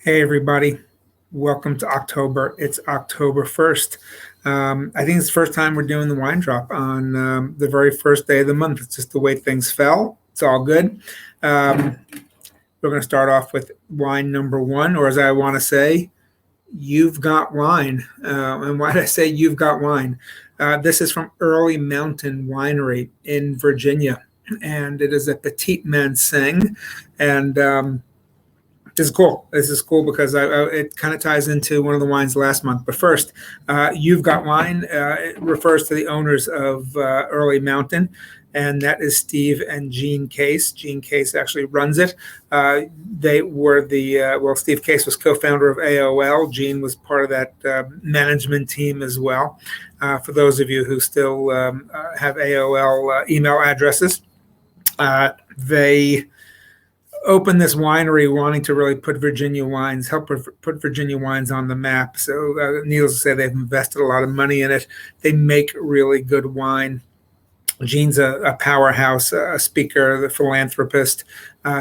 Hey, everybody. Welcome to October. It's October 1st. I think it's the first time we're doing the wine drop on the very first day of the month. It's just the way things fell. It's all good. Um, we're going to start off with wine number one, or as I want to say, you've got wine. And why did I say you've got wine? This is from Early Mountain Winery in Virginia, and it is a Petit Manseng. And this is cool. This is cool because it kind of ties into one of the wines last month. But first, You've Got Wine. It refers to the owners of Early Mountain, and that is Steve and Jean Case. Jean Case actually runs it. They were Steve Case was co-founder of AOL. Jean was part of that management team as well. For those of you who still have AOL email addresses, they opened this winery wanting to really put Virginia wines, help put Virginia wines on the map. So needless to say, they've invested a lot of money in it. They make really good wine. Jean's a powerhouse, a speaker, the philanthropist.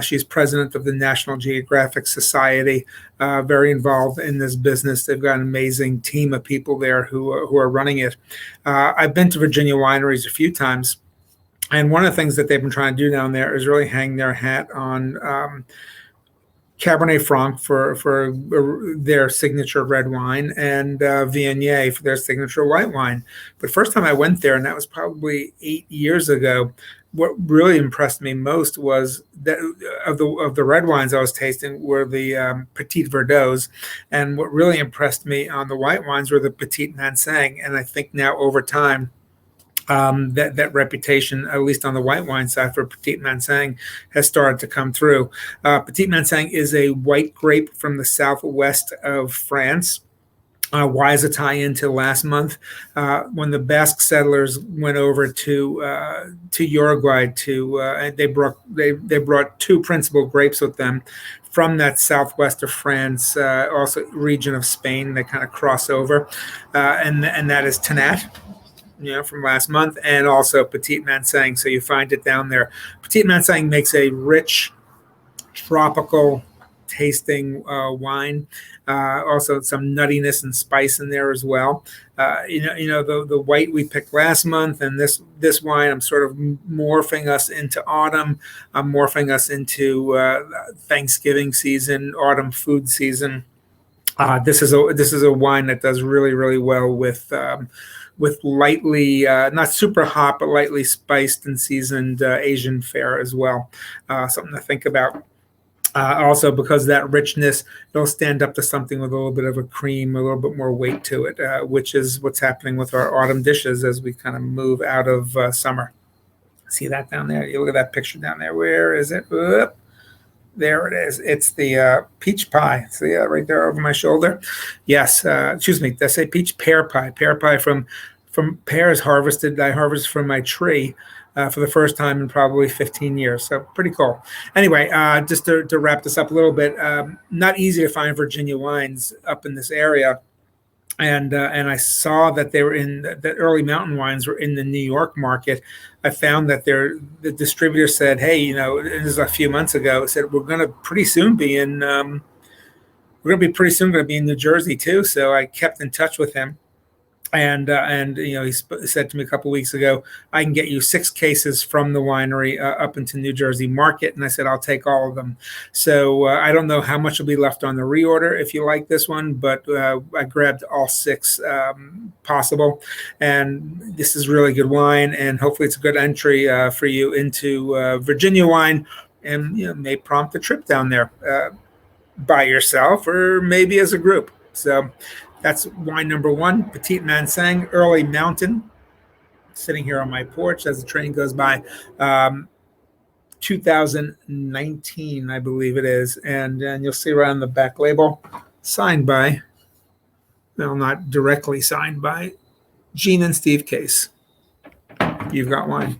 She's president of the National Geographic Society, very involved in this business. They've got an amazing team of people there who are running it. I've been to Virginia wineries a few times. And one of the things that they've been trying to do down there is really hang their hat on Cabernet Franc for their signature red wine, and Viognier for their signature white wine. But first time I went there, and that was probably 8 years ago, what really impressed me most was that of the red wines I was tasting were the Petit Verdot, and what really impressed me on the white wines were the Petit Manseng. And I think now over time, that reputation, at least on the white wine side for Petit Manseng, has started to come through. Petit Manseng is a white grape from the southwest of France. Why is a tie-in to last month when the Basque settlers went over to Uruguay they brought two principal grapes with them from that southwest of France, also region of Spain. They kind of cross over, and that is Tannat, from last month, and also Petit Manseng. So you find it down there. Petit Manseng makes a rich, tropical tasting wine. Also some nuttiness and spice in there as well. The white we picked last month, and this wine, I'm sort of morphing us into autumn. I'm morphing us into Thanksgiving season, autumn food season. This is a wine that does really, really well with lightly, not super hot, but lightly spiced and seasoned Asian fare as well. Something to think about. Also, because of that richness, it'll stand up to something with a little bit of a cream, a little bit more weight to it, which is what's happening with our autumn dishes as we kind of move out of summer. See that down there? You look at that picture down there. Where is it? Oop. There it is. It's the peach pie. See right there over my shoulder? Yes. Excuse me. Did I say peach? Pear pie. Pear pie from pears harvested. I harvested from my tree for the first time in probably 15 years. So pretty cool. Anyway, just to wrap this up a little bit, not easy to find Virginia wines up in this area. And I saw that they were that Early Mountain wines were in the New York market. I found that the distributor said, "Hey, this is a few months ago. Said we're going to pretty soon be in New Jersey too." So I kept in touch with him. And he said to me a couple of weeks ago, I can get you 6 cases from the winery up into New Jersey market. And I said, I'll take all of them. So I don't know how much will be left on the reorder if you like this one, but I grabbed all 6 possible. And this is really good wine. And hopefully it's a good entry for you into Virginia wine, and may prompt a trip down there by yourself or maybe as a group. So that's wine number one, Petit Manseng, Early Mountain, sitting here on my porch as the train goes by. 2019, I believe it is. And you'll see right on the back label, signed by, well, not directly signed by, Jean and Steve Case. You've got wine.